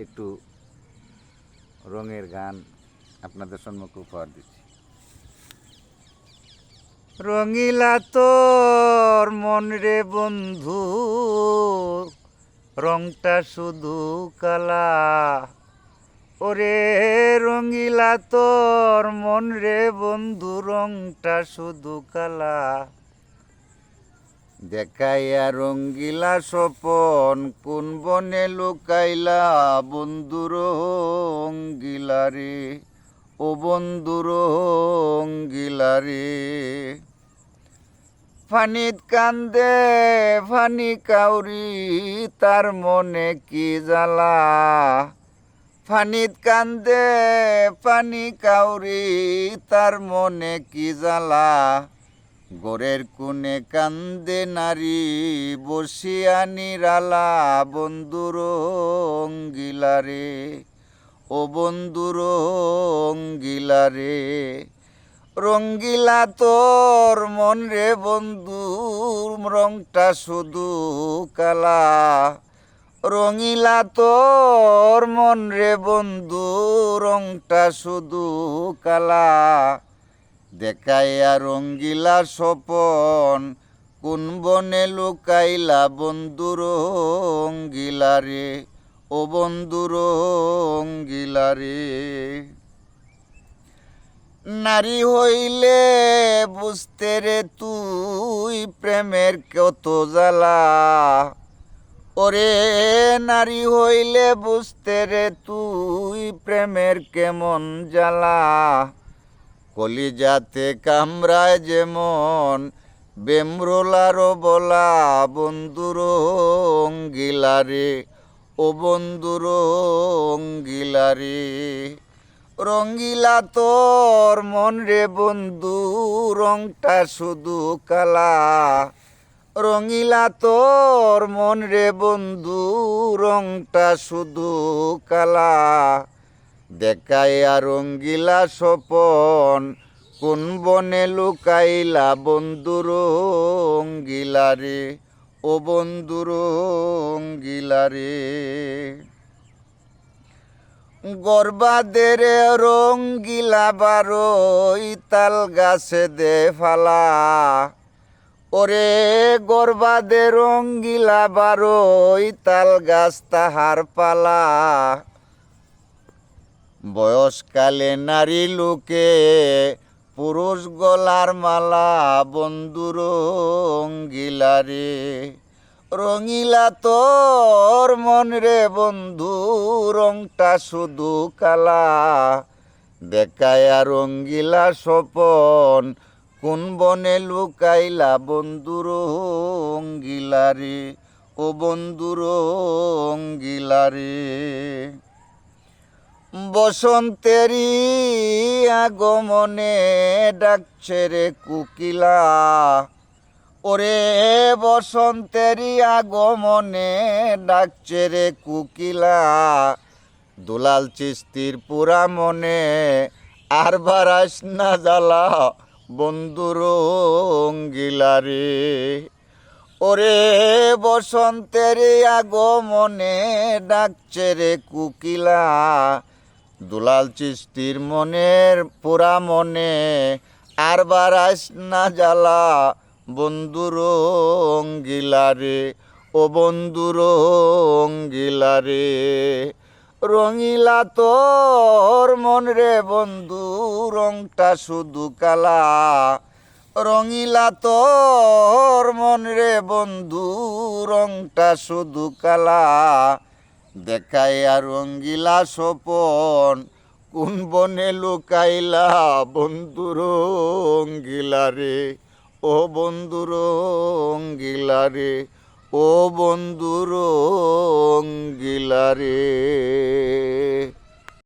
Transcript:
একটু রঙের গান আপনাদের সম্মুখে উপহার দিচ্ছি। রঙিলা তোর মন রে বন্ধু, রংটা শুধু কালা। ওরে রঙিলা তোর মন রে বন্ধু, রংটা শুধু কালা। দেখাইয়া রঙ্গিলা স্বপন, কোন বনে লুকাইলা বন্ধু রঙ্গিলা রে, ও বন্ধু রঙ্গিলা রে। ফানিত কান্দে ফানি কাউরি, তার মনে কি জ্বালা। ফানিত কান্দে ফানি কাউরি, তার মনে কি জ্বালা। গোরের কোণে কান্দে নারী, বসিয়া নিরালা বন্ধু রঙ্গিলা রে, ও বন্ধু রঙ্গিলা রে। রঙ্গিলা তোর মন রে বন্ধু, রংটা শুধু কালা। রঙিলা তোর মন রে বন্ধু, রংটা শুধু কালা। দেখাইয়া রঙ্গিলা স্বপন, কোন বনে লুকাইলা বন্ধু রঙ্গিলা রে, ও বন্ধু রঙ্গিলা রে। নারী হইলে বুঝতে রে তুই প্রেমের কত জ্বালা। ওরে নারী হইলে বুঝতে রে তুই প্রেমের কেমন জ্বালা। কলিজাতে কামড়ায় যেমন বেমরোলারও বলা বন্ধু রঙ্গিলা রে, ও বন্ধু রঙ্গিলা রে। রঙ্গিলা তোর মন রে বন্ধু, রংটা শুধু কালা। রঙিলা তোর মন রে বন্ধু, রংটা শুধু কালা। দেখাইয়া রঙ্গিলা স্বপন, কোন বনে লুকাইলা বন্ধু রঙ্গিলা রে, ও বন্ধু রঙ্গিলা রে। গর্বাদের রঙ্গিলা বারোই, তাল গাছে দে ফালা। ওরে গর্বাদে রঙ্গিলা বারোই, তাল গাছ তাহার পালা। বয়সকালে নারী লোকে পুরুষ গলার মালা বন্ধু রঙ্গিলা রে। রঙিলা তোর মন রে বন্ধু, রংটা শুধু কালা। দেখাইয়া রঙ্গিলা স্বপন, কোন বনে লুকাইলা বন্ধু রঙ্গিলা রে, ও বন্ধু রঙ্গিলা রে। বসন্তেরই আগমনে ডাকছে রে কুকিলা। ওরে বসন্তেরই আগমনে ডাকছে রে কুকিলা। দুলাল চিস্তির পুরা মনে, আর বারাস না জ্বালা বন্ধু রঙ্গিলা রে। ওরে বসন্তেরই আগমনে ডাকছে রে কুকিলা। দুলাল চিস্তির মনের পুরা মনে, আর বারাস না জ্বালা বন্ধু রঙ্গিলা রে, ও বন্ধু রঙ্গিলা রে। রঙিলা তোর মন রে বন্ধু, রংটা শুধু কালা। রঙিলা তোর মন রে বন্ধু, রংটা শুধু কালা। দেখাইয়া রঙ্গিলা স্বপন, কোন বনে লুকাইলা বন্ধু রঙ্গিলা রে, ও বন্ধু রঙ্গিলা রে, ও বন্ধু রঙ্গিলা রে।